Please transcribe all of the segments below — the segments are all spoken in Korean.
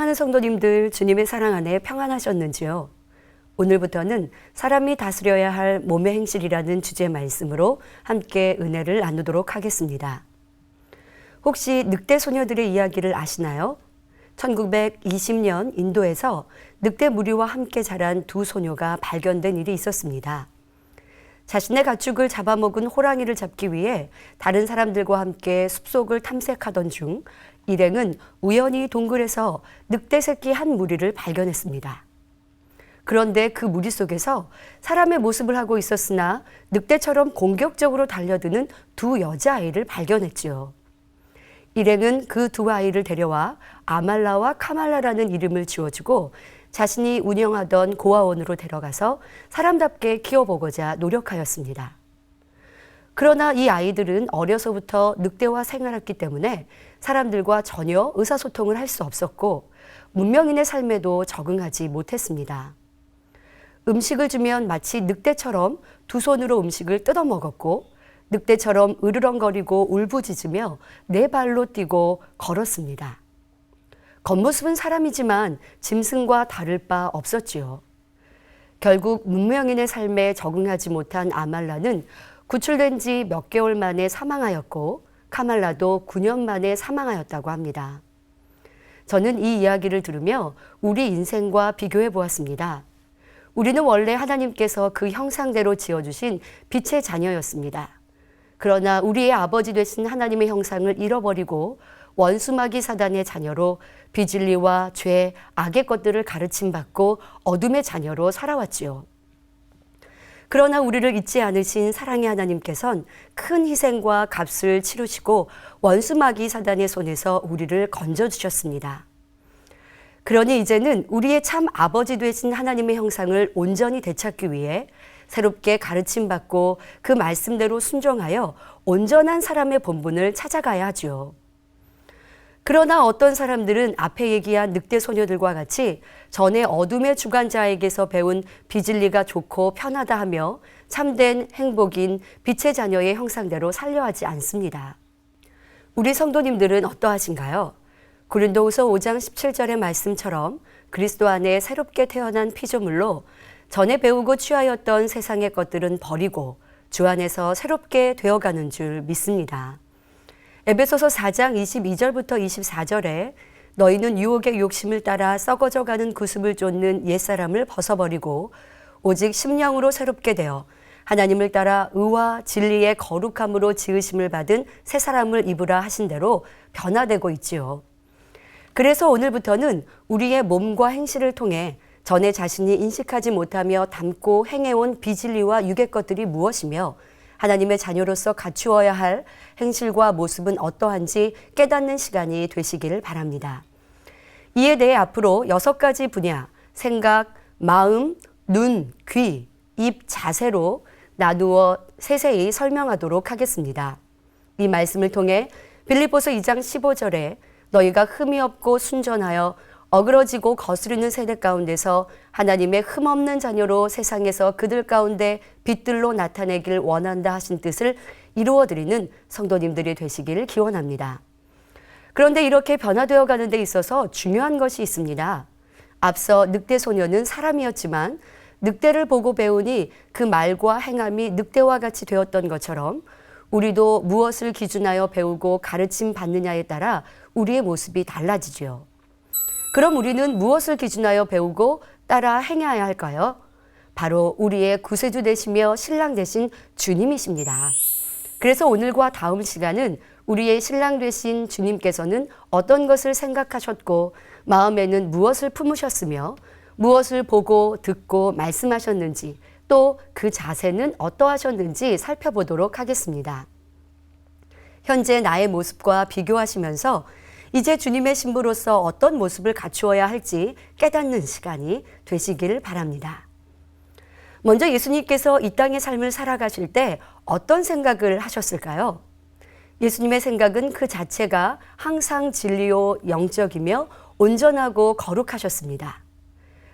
사랑하는 성도님들, 주님의 사랑 안에 평안하셨는지요? 오늘부터는 사람이 다스려야 할 몸의 행실이라는 주제 말씀으로 함께 은혜를 나누도록 하겠습니다. 혹시 늑대 소녀들의 이야기를 아시나요? 1920년 인도에서 늑대 무리와 함께 자란 두 소녀가 발견된 일이 있었습니다. 자신의 가축을 잡아먹은 호랑이를 잡기 위해 다른 사람들과 함께 숲속을 탐색하던 중 일행은 우연히 동굴에서 늑대 새끼 한 무리를 발견했습니다. 그런데 그 무리 속에서 사람의 모습을 하고 있었으나 늑대처럼 공격적으로 달려드는 두 여자아이를 발견했지요. 일행은 그 두 아이를 데려와 아말라와 카말라라는 이름을 지어주고 자신이 운영하던 고아원으로 데려가서 사람답게 키워보고자 노력하였습니다. 그러나 이 아이들은 어려서부터 늑대와 생활했기 때문에 사람들과 전혀 의사소통을 할 수 없었고 문명인의 삶에도 적응하지 못했습니다. 음식을 주면 마치 늑대처럼 두 손으로 음식을 뜯어먹었고 늑대처럼 으르렁거리고 울부짖으며 네 발로 뛰고 걸었습니다. 겉모습은 사람이지만 짐승과 다를 바 없었지요. 결국 문명인의 삶에 적응하지 못한 아말라는 구출된 지 몇 개월 만에 사망하였고 카말라도 9년 만에 사망하였다고 합니다. 저는 이 이야기를 들으며 우리 인생과 비교해 보았습니다. 우리는 원래 하나님께서 그 형상대로 지어주신 빛의 자녀였습니다. 그러나 우리의 아버지 되신 하나님의 형상을 잃어버리고 원수마귀 사단의 자녀로 비진리와 죄, 악의 것들을 가르침받고 어둠의 자녀로 살아왔지요. 그러나 우리를 잊지 않으신 사랑의 하나님께서는 큰 희생과 값을 치르시고 원수마귀 사단의 손에서 우리를 건져주셨습니다. 그러니 이제는 우리의 참 아버지 되신 하나님의 형상을 온전히 되찾기 위해 새롭게 가르침받고 그 말씀대로 순종하여 온전한 사람의 본분을 찾아가야 하죠. 그러나 어떤 사람들은 앞에 얘기한 늑대 소녀들과 같이 전에 어둠의 주관자에게서 배운 비진리가 좋고 편하다 하며 참된 행복인 빛의 자녀의 형상대로 살려 하지 않습니다. 우리 성도님들은 어떠하신가요? 고린도후서 5장 17절의 말씀처럼 그리스도 안에 새롭게 태어난 피조물로 전에 배우고 취하였던 세상의 것들은 버리고 주 안에서 새롭게 되어가는 줄 믿습니다. 에베소서 4장 22절부터 24절에 너희는 유혹의 욕심을 따라 썩어져가는 구습을 쫓는 옛사람을 벗어버리고 오직 심령으로 새롭게 되어 하나님을 따라 의와 진리의 거룩함으로 지으심을 받은 새 사람을 입으라 하신 대로 변화되고 있지요. 그래서 오늘부터는 우리의 몸과 행실을 통해 전에 자신이 인식하지 못하며 담고 행해온 비진리와 육의 것들이 무엇이며 하나님의 자녀로서 갖추어야 할 행실과 모습은 어떠한지 깨닫는 시간이 되시기를 바랍니다. 이에 대해 앞으로 6가지 분야, 생각, 마음, 눈, 귀, 입, 자세로 나누어 세세히 설명하도록 하겠습니다. 이 말씀을 통해 빌립보서 2장 15절에 너희가 흠이 없고 순전하여 어그러지고 거스르는 세대 가운데서 하나님의 흠없는 자녀로 세상에서 그들 가운데 빛들로 나타내길 원한다 하신 뜻을 이루어드리는 성도님들이 되시기를 기원합니다. 그런데 이렇게 변화되어 가는 데 있어서 중요한 것이 있습니다. 앞서 늑대 소녀는 사람이었지만 늑대를 보고 배우니 그 말과 행함이 늑대와 같이 되었던 것처럼 우리도 무엇을 기준하여 배우고 가르침 받느냐에 따라 우리의 모습이 달라지죠. 그럼 우리는 무엇을 기준하여 배우고 따라 행해야 할까요? 바로 우리의 구세주 되시며 신랑 되신 주님이십니다. 그래서 오늘과 다음 시간은 우리의 신랑 되신 주님께서는 어떤 것을 생각하셨고 마음에는 무엇을 품으셨으며 무엇을 보고 듣고 말씀하셨는지 또 그 자세는 어떠하셨는지 살펴보도록 하겠습니다. 현재 나의 모습과 비교하시면서 이제 주님의 신부로서 어떤 모습을 갖추어야 할지 깨닫는 시간이 되시기를 바랍니다. 먼저 예수님께서 이 땅의 삶을 살아가실 때 어떤 생각을 하셨을까요? 예수님의 생각은 그 자체가 항상 진리요 영적이며 온전하고 거룩하셨습니다.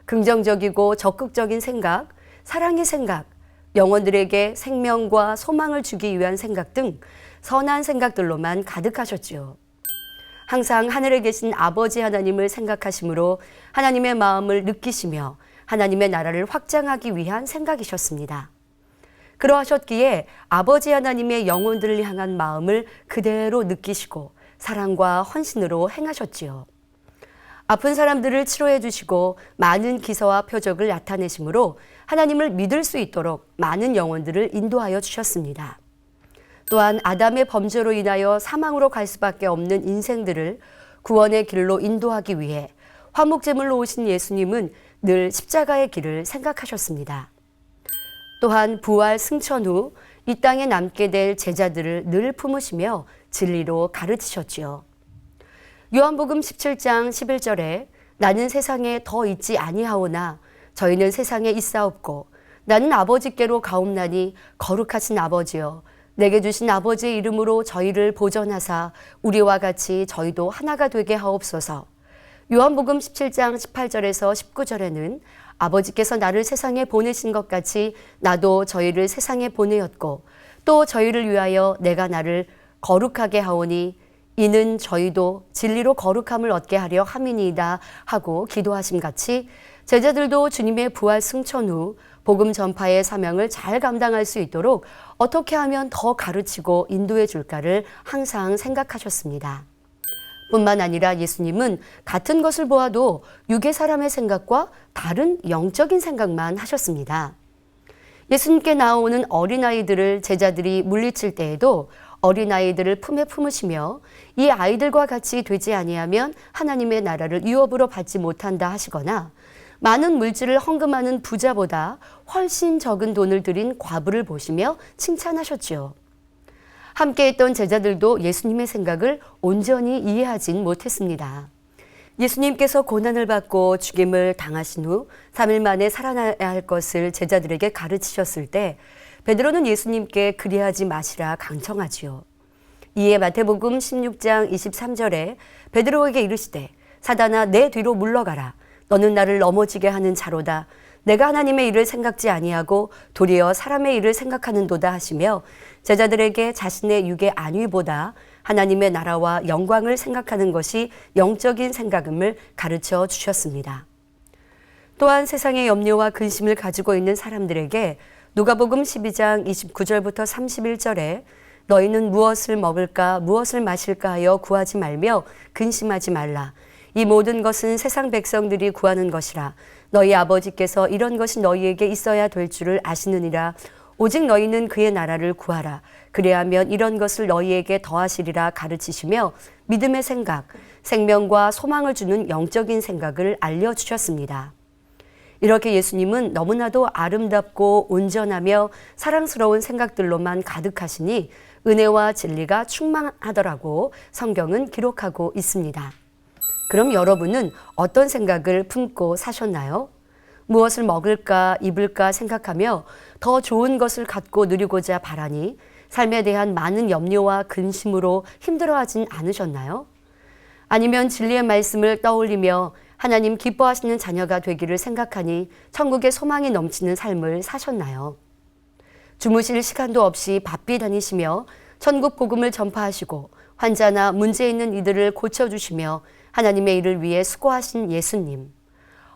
긍정적이고 적극적인 생각, 사랑의 생각, 영혼들에게 생명과 소망을 주기 위한 생각 등 선한 생각들로만 가득하셨지요. 항상 하늘에 계신 아버지 하나님을 생각하심으로 하나님의 마음을 느끼시며 하나님의 나라를 확장하기 위한 생각이셨습니다. 그러하셨기에 아버지 하나님의 영혼들을 향한 마음을 그대로 느끼시고 사랑과 헌신으로 행하셨지요. 아픈 사람들을 치료해 주시고 많은 기사와 표적을 나타내심으로 하나님을 믿을 수 있도록 많은 영혼들을 인도하여 주셨습니다. 또한 아담의 범죄로 인하여 사망으로 갈 수밖에 없는 인생들을 구원의 길로 인도하기 위해 화목제물로 오신 예수님은 늘 십자가의 길을 생각하셨습니다. 또한 부활 승천 후 이 땅에 남게 될 제자들을 늘 품으시며 진리로 가르치셨지요. 요한복음 17장 11절에 나는 세상에 더 있지 아니하오나 저희는 세상에 있사옵고 나는 아버지께로 가옵나니 거룩하신 아버지여 내게 주신 아버지의 이름으로 저희를 보전하사 우리와 같이 저희도 하나가 되게 하옵소서. 요한복음 17장 18절에서 19절에는 아버지께서 나를 세상에 보내신 것 같이 나도 저희를 세상에 보내었고 또 저희를 위하여 내가 나를 거룩하게 하오니 이는 저희도 진리로 거룩함을 얻게 하려 함이니이다 하고 기도하심 같이 제자들도 주님의 부활 승천 후 복음 전파의 사명을 잘 감당할 수 있도록 어떻게 하면 더 가르치고 인도해 줄까를 항상 생각하셨습니다. 뿐만 아니라 예수님은 같은 것을 보아도 유괴 사람의 생각과 다른 영적인 생각만 하셨습니다. 예수님께 나오는 어린아이들을 제자들이 물리칠 때에도 어린아이들을 품에 품으시며 이 아이들과 같이 되지 아니하면 하나님의 나라를 유업으로 받지 못한다 하시거나 많은 물질을 헌금하는 부자보다 훨씬 적은 돈을 들인 과부를 보시며 칭찬하셨지요. 함께 했던 제자들도 예수님의 생각을 온전히 이해하진 못했습니다. 예수님께서 고난을 받고 죽임을 당하신 후 3일 만에 살아나야 할 것을 제자들에게 가르치셨을 때 베드로는 예수님께 그리하지 마시라 강청하지요. 이에 마태복음 16장 23절에 베드로에게 이르시되 사단아 내 뒤로 물러가라. 너는 나를 넘어지게 하는 자로다. 내가 하나님의 일을 생각지 아니하고 도리어 사람의 일을 생각하는도다 하시며 제자들에게 자신의 육의 안위보다 하나님의 나라와 영광을 생각하는 것이 영적인 생각임을 가르쳐 주셨습니다. 또한 세상의 염려와 근심을 가지고 있는 사람들에게 누가복음 12장 29절부터 31절에 너희는 무엇을 먹을까 무엇을 마실까 하여 구하지 말며 근심하지 말라. 이 모든 것은 세상 백성들이 구하는 것이라. 너희 아버지께서 이런 것이 너희에게 있어야 될 줄을 아시느니라. 오직 너희는 그의 나라를 구하라. 그래야면 이런 것을 너희에게 더하시리라 가르치시며 믿음의 생각, 생명과 소망을 주는 영적인 생각을 알려주셨습니다. 이렇게 예수님은 너무나도 아름답고 온전하며 사랑스러운 생각들로만 가득하시니 은혜와 진리가 충만하더라고 성경은 기록하고 있습니다. 그럼 여러분은 어떤 생각을 품고 사셨나요? 무엇을 먹을까 입을까 생각하며 더 좋은 것을 갖고 누리고자 바라니 삶에 대한 많은 염려와 근심으로 힘들어하진 않으셨나요? 아니면 진리의 말씀을 떠올리며 하나님 기뻐하시는 자녀가 되기를 생각하니 천국의 소망이 넘치는 삶을 사셨나요? 주무실 시간도 없이 바삐 다니시며 천국 복음을 전파하시고 환자나 문제 있는 이들을 고쳐주시며 하나님의 일을 위해 수고하신 예수님.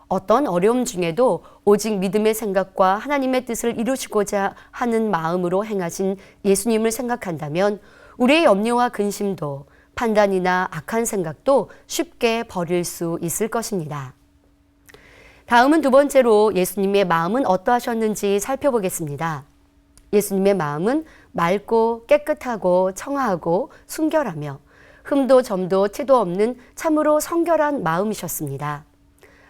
어떤 어려움 중에도 오직 믿음의 생각과 하나님의 뜻을 이루시고자 하는 마음으로 행하신 예수님을 생각한다면 우리의 염려와 근심도 판단이나 악한 생각도 쉽게 버릴 수 있을 것입니다. 다음은 두 번째로 예수님의 마음은 어떠하셨는지 살펴보겠습니다. 예수님의 마음은 맑고 깨끗하고 청아하고 순결하며 흠도 점도 티도 없는 참으로 성결한 마음이셨습니다.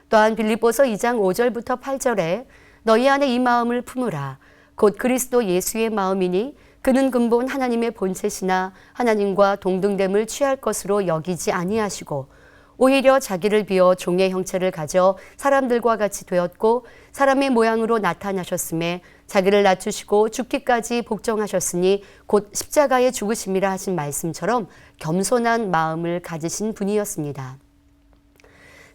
또한 빌립보서 2장 5절부터 8절에 너희 안에 이 마음을 품으라. 곧 그리스도 예수의 마음이니 그는 근본 하나님의 본체시나 하나님과 동등됨을 취할 것으로 여기지 아니하시고 오히려 자기를 비워 종의 형체를 가져 사람들과 같이 되었고 사람의 모양으로 나타나셨음에 자기를 낮추시고 죽기까지 복종하셨으니 곧 십자가의 죽으심이라 하신 말씀처럼 겸손한 마음을 가지신 분이었습니다.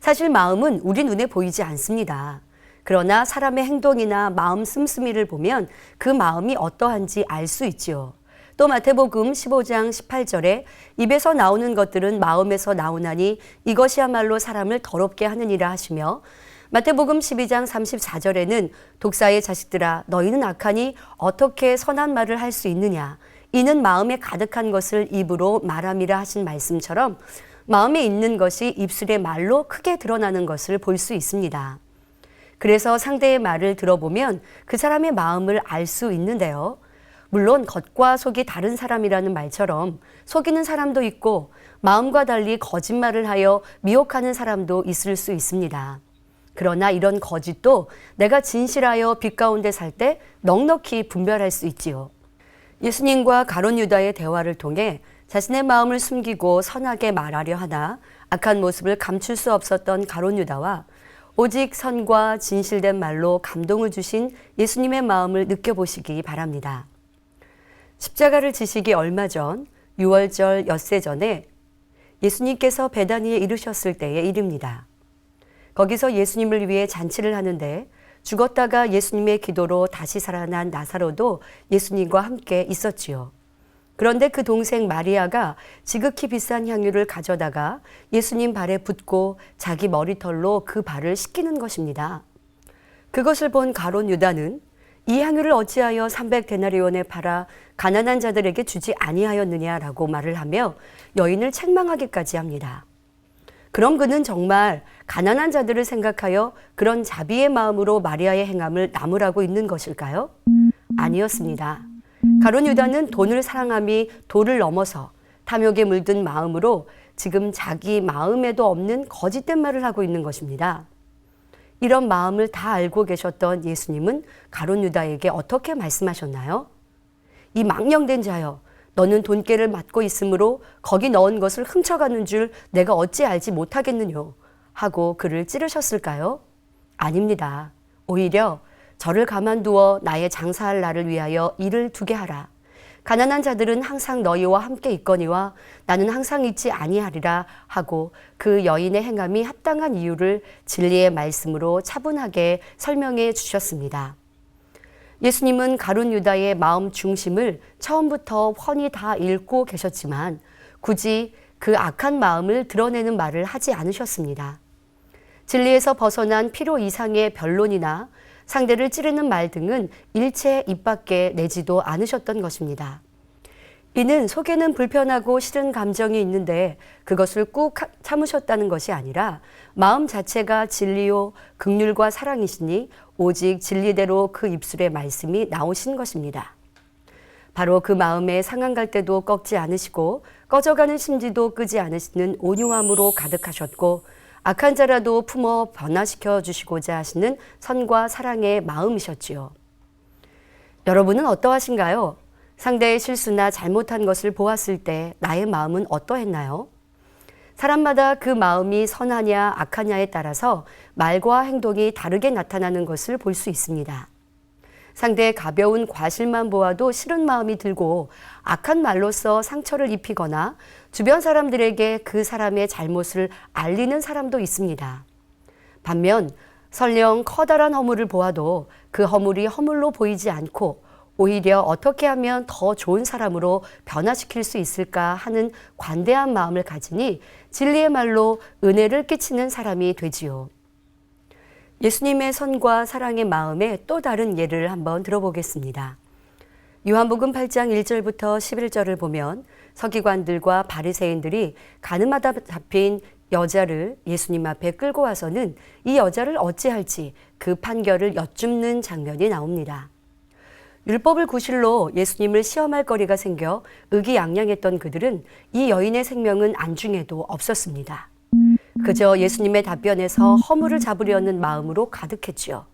사실 마음은 우리 눈에 보이지 않습니다. 그러나 사람의 행동이나 마음 씀씀이를 보면 그 마음이 어떠한지 알 수 있지요. 또 마태복음 15장 18절에 입에서 나오는 것들은 마음에서 나오나니 이것이야말로 사람을 더럽게 하느니라 하시며, 마태복음 12장 34절에는 독사의 자식들아 너희는 악하니 어떻게 선한 말을 할 수 있느냐, 이는 마음에 가득한 것을 입으로 말함이라 하신 말씀처럼 마음에 있는 것이 입술의 말로 크게 드러나는 것을 볼 수 있습니다. 그래서 상대의 말을 들어보면 그 사람의 마음을 알 수 있는데요. 물론 겉과 속이 다른 사람이라는 말처럼 속이는 사람도 있고 마음과 달리 거짓말을 하여 미혹하는 사람도 있을 수 있습니다. 그러나 이런 거짓도 내가 진실하여 빛 가운데 살 때 넉넉히 분별할 수 있지요. 예수님과 가룟 유다의 대화를 통해 자신의 마음을 숨기고 선하게 말하려 하나 악한 모습을 감출 수 없었던 가룟 유다와 오직 선과 진실된 말로 감동을 주신 예수님의 마음을 느껴보시기 바랍니다. 십자가를 지시기 얼마 전 유월절 엿새 전에 예수님께서 베다니에 이르셨을 때의 일입니다. 거기서 예수님을 위해 잔치를 하는데 죽었다가 예수님의 기도로 다시 살아난 나사로도 예수님과 함께 있었지요. 그런데 그 동생 마리아가 지극히 비싼 향유를 가져다가 예수님 발에 붓고 자기 머리털로 그 발을 씻기는 것입니다. 그것을 본 가룟 유다는 이 향유를 어찌하여 300데나리온에 팔아 가난한 자들에게 주지 아니하였느냐라고 말을 하며 여인을 책망하기까지 합니다. 그럼 그는 정말 가난한 자들을 생각하여 그런 자비의 마음으로 마리아의 행함을 나무라고 있는 것일까요? 아니었습니다. 가룟 유다는 돈을 사랑함이 도를 넘어서 탐욕에 물든 마음으로 지금 자기 마음에도 없는 거짓된 말을 하고 있는 것입니다. 이런 마음을 다 알고 계셨던 예수님은 가룟 유다에게 어떻게 말씀하셨나요? 이 망령된 자여, 너는 돈깨를 맡고 있으므로 거기 넣은 것을 훔쳐가는 줄 내가 어찌 알지 못하겠느냐 하고 그를 찌르셨을까요? 아닙니다. 오히려 저를 가만두어 나의 장사할 날을 위하여 일을 두게 하라. 가난한 자들은 항상 너희와 함께 있거니와 나는 항상 있지 아니하리라 하고 그 여인의 행함이 합당한 이유를 진리의 말씀으로 차분하게 설명해 주셨습니다. 예수님은 가룟 유다의 마음 중심을 처음부터 훤히 다 읽고 계셨지만 굳이 그 악한 마음을 드러내는 말을 하지 않으셨습니다. 진리에서 벗어난 필요 이상의 변론이나 상대를 찌르는 말 등은 일체 입 밖에 내지도 않으셨던 것입니다. 이는 속에는 불편하고 싫은 감정이 있는데 그것을 꾹 참으셨다는 것이 아니라 마음 자체가 진리요 긍휼과 사랑이시니 오직 진리대로 그 입술의 말씀이 나오신 것입니다. 바로 그 마음에 상한 갈 때도 꺾지 않으시고 꺼져가는 심지도 끄지 않으시는 온유함으로 가득하셨고 악한 자라도 품어 변화시켜 주시고자 하시는 선과 사랑의 마음이셨지요. 여러분은 어떠하신가요? 상대의 실수나 잘못한 것을 보았을 때 나의 마음은 어떠했나요? 사람마다 그 마음이 선하냐 악하냐에 따라서 말과 행동이 다르게 나타나는 것을 볼 수 있습니다. 상대의 가벼운 과실만 보아도 싫은 마음이 들고 악한 말로써 상처를 입히거나 주변 사람들에게 그 사람의 잘못을 알리는 사람도 있습니다. 반면 설령 커다란 허물을 보아도 그 허물이 허물로 보이지 않고 오히려 어떻게 하면 더 좋은 사람으로 변화시킬 수 있을까 하는 관대한 마음을 가지니 진리의 말로 은혜를 끼치는 사람이 되지요. 예수님의 선과 사랑의 마음의 또 다른 예를 한번 들어보겠습니다. 요한복음 8장 1절부터 11절을 보면 서기관들과 바리새인들이 가늠하다 잡힌 여자를 예수님 앞에 끌고 와서는 이 여자를 어찌할지 그 판결을 여쭙는 장면이 나옵니다. 율법을 구실로 예수님을 시험할 거리가 생겨 의기양양했던 그들은 이 여인의 생명은 안중에도 없었습니다. 그저 예수님의 답변에서 허물을 잡으려는 마음으로 가득했지요.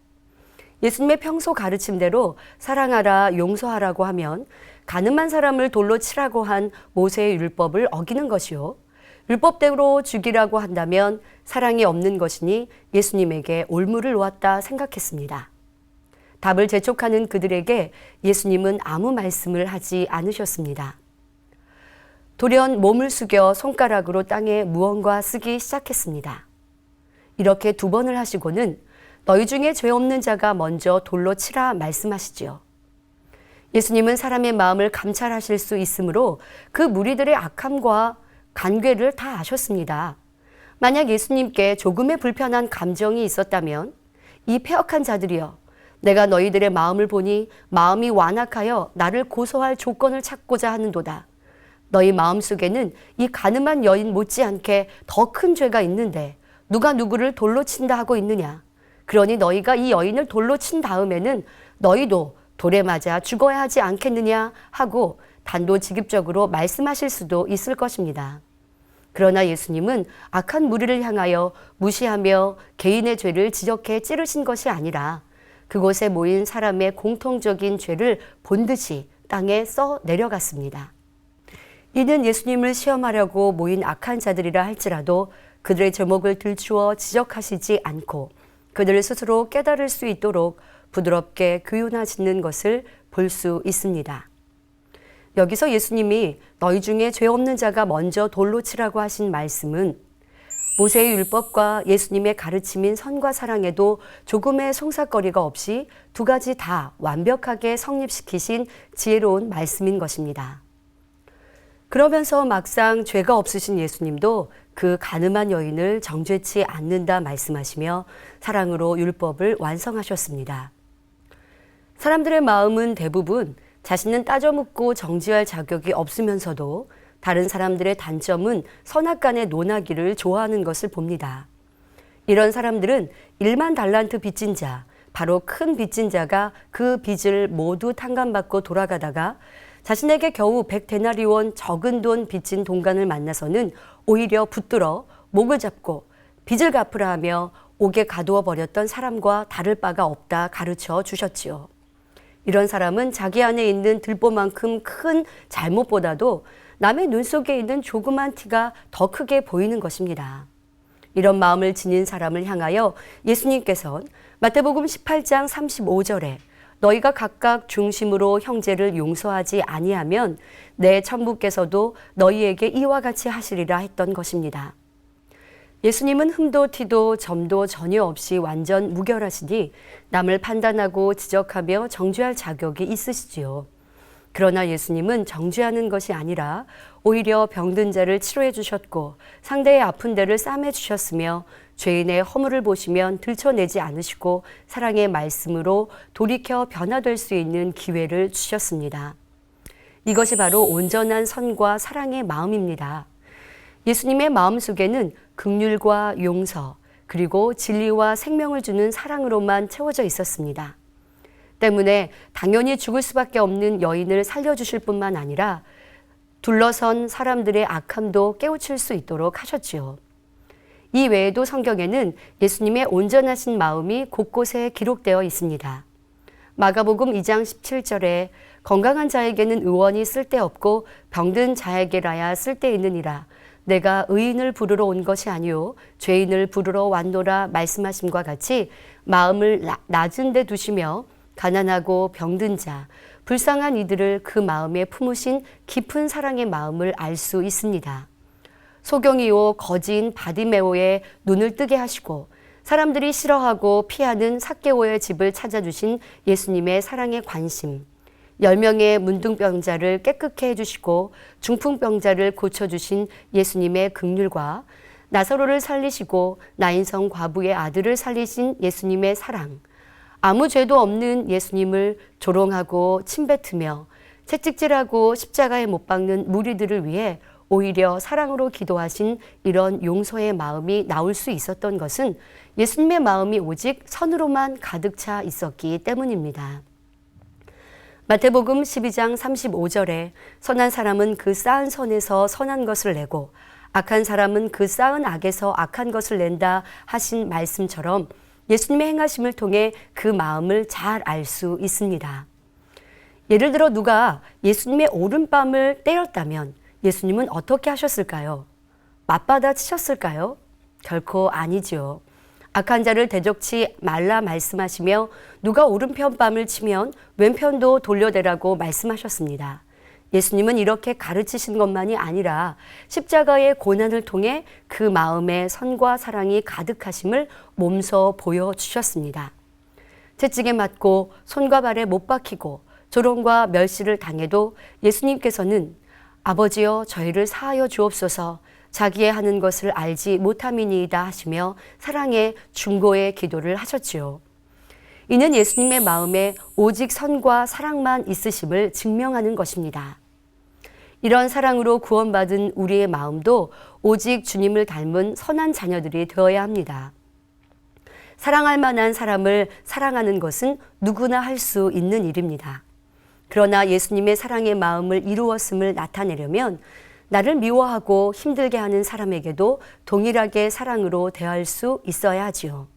예수님의 평소 가르침대로 사랑하라, 용서하라고 하면 가늠한 사람을 돌로 치라고 한 모세의 율법을 어기는 것이요. 율법대로 죽이라고 한다면 사랑이 없는 것이니 예수님에게 올무를 놓았다 생각했습니다. 답을 재촉하는 그들에게 예수님은 아무 말씀을 하지 않으셨습니다. 돌연 몸을 숙여 손가락으로 땅에 무언가 쓰기 시작했습니다. 이렇게 2번을 하시고는 너희 중에 죄 없는 자가 먼저 돌로 치라 말씀하시지요. 예수님은 사람의 마음을 감찰하실 수 있으므로 그 무리들의 악함과 간괴를 다 아셨습니다. 만약 예수님께 조금의 불편한 감정이 있었다면 이 패역한 자들이여 내가 너희들의 마음을 보니 마음이 완악하여 나를 고소할 조건을 찾고자 하는도다. 너희 마음속에는 이 가늠한 여인 못지않게 더 큰 죄가 있는데 누가 누구를 돌로 친다 하고 있느냐. 그러니 너희가 이 여인을 돌로 친 다음에는 너희도 돌에 맞아 죽어야 하지 않겠느냐 하고 단도직입적으로 말씀하실 수도 있을 것입니다. 그러나 예수님은 악한 무리를 향하여 무시하며 개인의 죄를 지적해 찌르신 것이 아니라 그곳에 모인 사람의 공통적인 죄를 본듯이 땅에 써 내려갔습니다. 이는 예수님을 시험하려고 모인 악한 자들이라 할지라도 그들의 제목을 들추어 지적하시지 않고 그들을 스스로 깨달을 수 있도록 부드럽게 교훈하시는 것을 볼 수 있습니다. 여기서 예수님이 너희 중에 죄 없는 자가 먼저 돌로 치라고 하신 말씀은 모세의 율법과 예수님의 가르침인 선과 사랑에도 조금의 송사거리가 없이 두 가지 다 완벽하게 성립시키신 지혜로운 말씀인 것입니다. 그러면서 막상 죄가 없으신 예수님도 그 가늠한 여인을 정죄치 않는다 말씀하시며 사랑으로 율법을 완성하셨습니다. 사람들의 마음은 대부분 자신은 따져묻고 정죄할 자격이 없으면서도 다른 사람들의 단점은 선악간에 논하기를 좋아하는 것을 봅니다. 이런 사람들은 1만 달란트 빚진 자, 바로 큰 빚진 자가 그 빚을 모두 탕감받고 돌아가다가 자신에게 겨우 100데나리온 적은 돈 빚진 동간을 만나서는 오히려 붙들어 목을 잡고 빚을 갚으라 하며 옥에 가두어 버렸던 사람과 다를 바가 없다 가르쳐 주셨지요. 이런 사람은 자기 안에 있는 들보만큼 큰 잘못보다도 남의 눈 속에 있는 조그만 티가 더 크게 보이는 것입니다. 이런 마음을 지닌 사람을 향하여 예수님께서는 마태복음 18장 35절에 너희가 각각 중심으로 형제를 용서하지 아니하면 내 천부께서도 너희에게 이와 같이 하시리라 했던 것입니다. 예수님은 흠도 티도 점도 전혀 없이 완전 무결하시니 남을 판단하고 지적하며 정죄할 자격이 있으시지요. 그러나 예수님은 정죄하는 것이 아니라 오히려 병든 자를 치료해 주셨고 상대의 아픈 데를 싸매 주셨으며 죄인의 허물을 보시면 들춰내지 않으시고 사랑의 말씀으로 돌이켜 변화될 수 있는 기회를 주셨습니다. 이것이 바로 온전한 선과 사랑의 마음입니다. 예수님의 마음속에는 긍휼과 용서 그리고 진리와 생명을 주는 사랑으로만 채워져 있었습니다. 때문에 당연히 죽을 수밖에 없는 여인을 살려주실 뿐만 아니라 둘러선 사람들의 악함도 깨우칠 수 있도록 하셨지요. 이 외에도 성경에는 예수님의 온전하신 마음이 곳곳에 기록되어 있습니다. 마가복음 2장 17절에 건강한 자에게는 의원이 쓸데없고 병든 자에게라야 쓸데있느니라. 내가 의인을 부르러 온 것이 아니요 죄인을 부르러 왔노라 말씀하심과 같이 마음을 낮은 데 두시며 가난하고 병든 자, 불쌍한 이들을 그 마음에 품으신 깊은 사랑의 마음을 알 수 있습니다. 소경이요 거지인 바디메오의 눈을 뜨게 하시고 사람들이 싫어하고 피하는 삭개오의 집을 찾아주신 예수님의 사랑의 관심, 10명의 문둥병자를 깨끗게 해주시고 중풍병자를 고쳐주신 예수님의 긍휼과 나사로를 살리시고 나인성 과부의 아들을 살리신 예수님의 사랑, 아무 죄도 없는 예수님을 조롱하고 침뱉으며 채찍질하고 십자가에 못 박는 무리들을 위해 오히려 사랑으로 기도하신 이런 용서의 마음이 나올 수 있었던 것은 예수님의 마음이 오직 선으로만 가득 차 있었기 때문입니다. 마태복음 12장 35절에 선한 사람은 그 쌓은 선에서 선한 것을 내고 악한 사람은 그 쌓은 악에서 악한 것을 낸다 하신 말씀처럼 예수님의 행하심을 통해 그 마음을 잘 알 수 있습니다. 예를 들어 누가 예수님의 오른뺨을 때렸다면 예수님은 어떻게 하셨을까요? 맞받아 치셨을까요? 결코 아니지요. 악한 자를 대적치 말라 말씀하시며 누가 오른편 뺨을 치면 왼편도 돌려대라고 말씀하셨습니다. 예수님은 이렇게 가르치신 것만이 아니라 십자가의 고난을 통해 그 마음에 선과 사랑이 가득하심을 몸소 보여주셨습니다. 채찍에 맞고 손과 발에 못 박히고 조롱과 멸시를 당해도 예수님께서는 아버지여 저희를 사하여 주옵소서 자기의 하는 것을 알지 못함이니이다 하시며 사랑의 중고의 기도를 하셨지요. 이는 예수님의 마음에 오직 선과 사랑만 있으심을 증명하는 것입니다. 이런 사랑으로 구원받은 우리의 마음도 오직 주님을 닮은 선한 자녀들이 되어야 합니다. 사랑할 만한 사람을 사랑하는 것은 누구나 할 수 있는 일입니다. 그러나 예수님의 사랑의 마음을 이루었음을 나타내려면 나를 미워하고 힘들게 하는 사람에게도 동일하게 사랑으로 대할 수 있어야 하지요.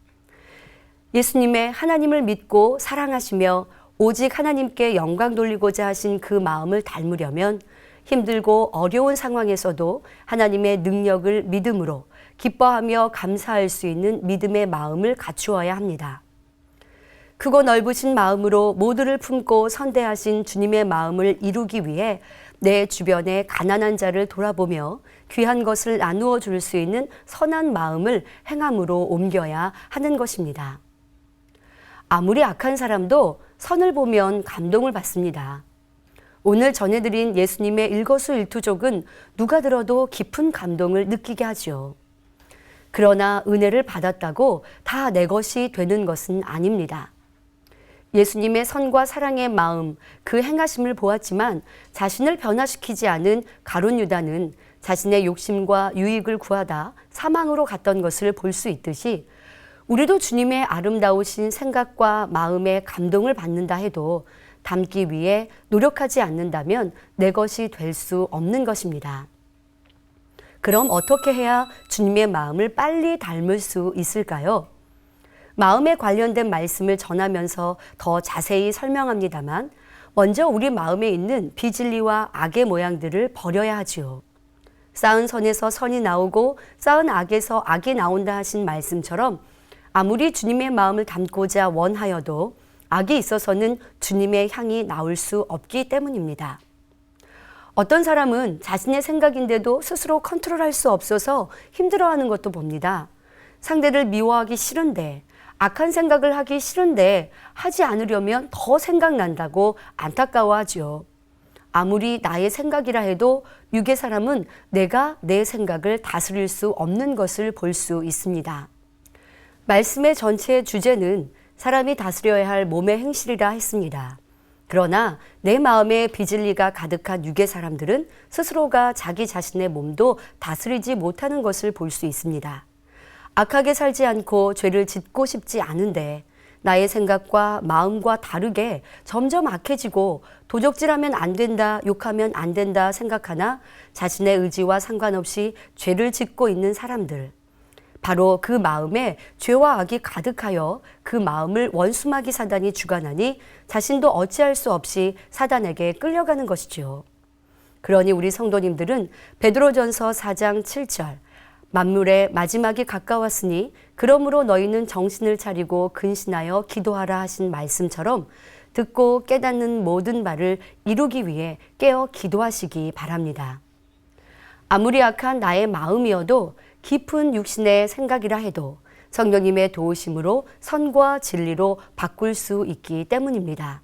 예수님의 하나님을 믿고 사랑하시며 오직 하나님께 영광 돌리고자 하신 그 마음을 닮으려면 힘들고 어려운 상황에서도 하나님의 능력을 믿음으로 기뻐하며 감사할 수 있는 믿음의 마음을 갖추어야 합니다. 크고 넓으신 마음으로 모두를 품고 선대하신 주님의 마음을 이루기 위해 내 주변의 가난한 자를 돌아보며 귀한 것을 나누어 줄 수 있는 선한 마음을 행함으로 옮겨야 하는 것입니다. 아무리 악한 사람도 선을 보면 감동을 받습니다. 오늘 전해드린 예수님의 일거수일투족은 누가 들어도 깊은 감동을 느끼게 하지요. 그러나 은혜를 받았다고 다 내 것이 되는 것은 아닙니다. 예수님의 선과 사랑의 마음, 그 행하심을 보았지만 자신을 변화시키지 않은 가룟 유다는 자신의 욕심과 유익을 구하다 사망으로 갔던 것을 볼 수 있듯이 우리도 주님의 아름다우신 생각과 마음에 감동을 받는다 해도 닮기 위해 노력하지 않는다면 내 것이 될 수 없는 것입니다. 그럼 어떻게 해야 주님의 마음을 빨리 닮을 수 있을까요? 마음에 관련된 말씀을 전하면서 더 자세히 설명합니다만 먼저 우리 마음에 있는 비진리와 악의 모양들을 버려야 하지요. 쌓은 선에서 선이 나오고 쌓은 악에서 악이 나온다 하신 말씀처럼 아무리 주님의 마음을 담고자 원하여도 악이 있어서는 주님의 향이 나올 수 없기 때문입니다. 어떤 사람은 자신의 생각인데도 스스로 컨트롤할 수 없어서 힘들어하는 것도 봅니다. 상대를 미워하기 싫은데, 악한 생각을 하기 싫은데 하지 않으려면 더 생각난다고 안타까워하지요. 아무리 나의 생각이라 해도 육의 사람은 내가 내 생각을 다스릴 수 없는 것을 볼 수 있습니다. 말씀의 전체 주제는 사람이 다스려야 할 몸의 행실이라 했습니다. 그러나 내 마음에 비진리가 가득한 육의 사람들은 스스로가 자기 자신의 몸도 다스리지 못하는 것을 볼 수 있습니다. 악하게 살지 않고 죄를 짓고 싶지 않은데 나의 생각과 마음과 다르게 점점 악해지고 도적질하면 안 된다, 욕하면 안 된다 생각하나 자신의 의지와 상관없이 죄를 짓고 있는 사람들. 바로 그 마음에 죄와 악이 가득하여 그 마음을 원수마귀 사단이 주관하니 자신도 어찌할 수 없이 사단에게 끌려가는 것이지요. 그러니 우리 성도님들은 베드로전서 4장 7절 만물의 마지막이 가까웠으니 그러므로 너희는 정신을 차리고 근신하여 기도하라 하신 말씀처럼 듣고 깨닫는 모든 바를 이루기 위해 깨어 기도하시기 바랍니다. 아무리 악한 나의 마음이어도 깊은 육신의 생각이라 해도 성령님의 도우심으로 선과 진리로 바꿀 수 있기 때문입니다.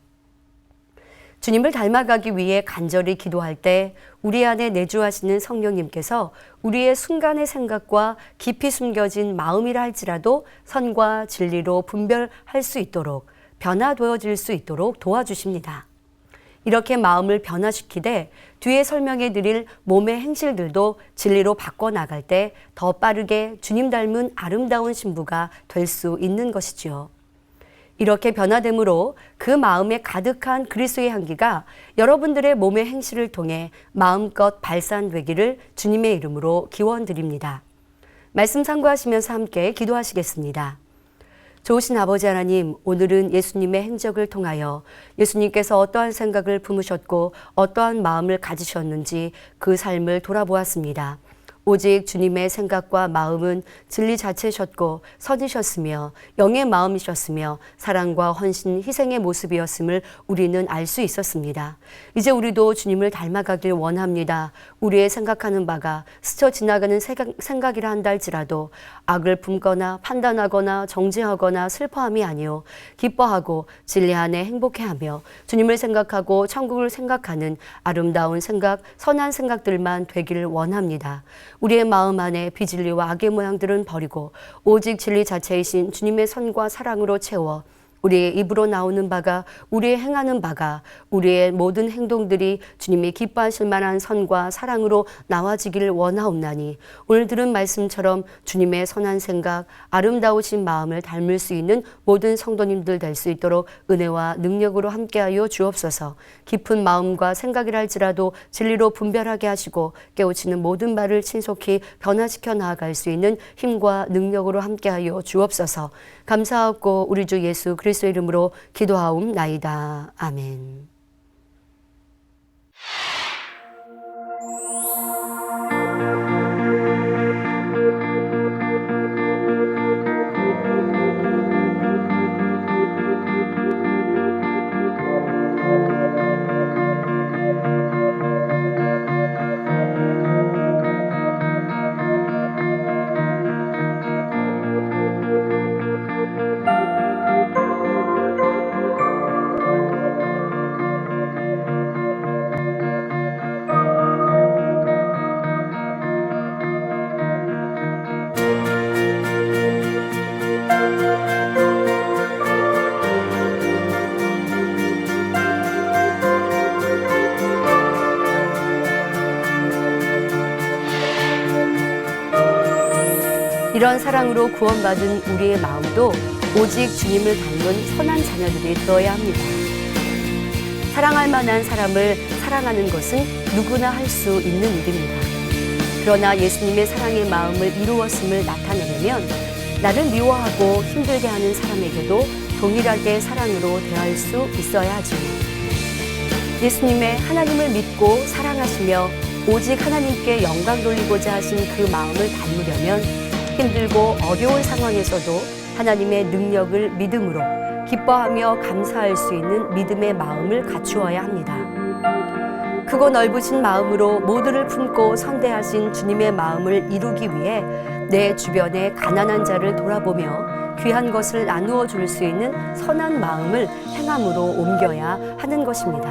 주님을 닮아가기 위해 간절히 기도할 때 우리 안에 내주하시는 성령님께서 우리의 순간의 생각과 깊이 숨겨진 마음이라 할지라도 선과 진리로 분별할 수 있도록 변화되어질 수 있도록 도와주십니다. 이렇게 마음을 변화시키되 뒤에 설명해 드릴 몸의 행실들도 진리로 바꿔나갈 때 더 빠르게 주님 닮은 아름다운 신부가 될 수 있는 것이지요. 이렇게 변화됨으로 그 마음에 가득한 그리스도의 향기가 여러분들의 몸의 행실을 통해 마음껏 발산되기를 주님의 이름으로 기원드립니다. 말씀 참고하시면서 함께 기도하시겠습니다. 좋으신 아버지 하나님, 오늘은 예수님의 행적을 통하여 예수님께서 어떠한 생각을 품으셨고 어떠한 마음을 가지셨는지 그 삶을 돌아보았습니다. 오직 주님의 생각과 마음은 진리 자체셨고 선이셨으며 영의 마음이셨으며 사랑과 헌신, 희생의 모습이었음을 우리는 알 수 있었습니다. 이제 우리도 주님을 닮아가길 원합니다. 우리의 생각하는 바가 스쳐 지나가는 생각이라 한다 할지라도 악을 품거나 판단하거나 정죄하거나 슬퍼함이 아니요 기뻐하고 진리 안에 행복해하며 주님을 생각하고 천국을 생각하는 아름다운 생각, 선한 생각들만 되기를 원합니다. 우리의 마음 안에 비진리와 악의 모양들은 버리고 오직 진리 자체이신 주님의 선과 사랑으로 채워 우리의 입으로 나오는 바가, 우리의 행하는 바가, 우리의 모든 행동들이 주님이 기뻐하실 만한 선과 사랑으로 나와지기를 원하옵나니 오늘 들은 말씀처럼 주님의 선한 생각, 아름다우신 마음을 닮을 수 있는 모든 성도님들 될 수 있도록 은혜와 능력으로 함께하여 주옵소서. 깊은 마음과 생각이라 할지라도 진리로 분별하게 하시고 깨우치는 모든 말을 신속히 변화시켜 나아갈 수 있는 힘과 능력으로 함께하여 주옵소서. 감사하고 우리 주 예수 그리스도의 이름으로 기도하옵나이다. 아멘. 이런 사랑으로 구원받은 우리의 마음도 오직 주님을 닮은 선한 자녀들이 되어야 합니다. 사랑할 만한 사람을 사랑하는 것은 누구나 할 수 있는 일입니다. 그러나 예수님의 사랑의 마음을 이루었음을 나타내려면 나를 미워하고 힘들게 하는 사람에게도 동일하게 사랑으로 대할 수 있어야 하죠. 예수님의 하나님을 믿고 사랑하시며 오직 하나님께 영광 돌리고자 하신 그 마음을 닮으려면 힘들고 어려운 상황에서도 하나님의 능력을 믿음으로 기뻐하며 감사할 수 있는 믿음의 마음을 갖추어야 합니다. 크고 넓으신 마음으로 모두를 품고 선대하신 주님의 마음을 이루기 위해 내 주변의 가난한 자를 돌아보며 귀한 것을 나누어 줄 수 있는 선한 마음을 행함으로 옮겨야 하는 것입니다.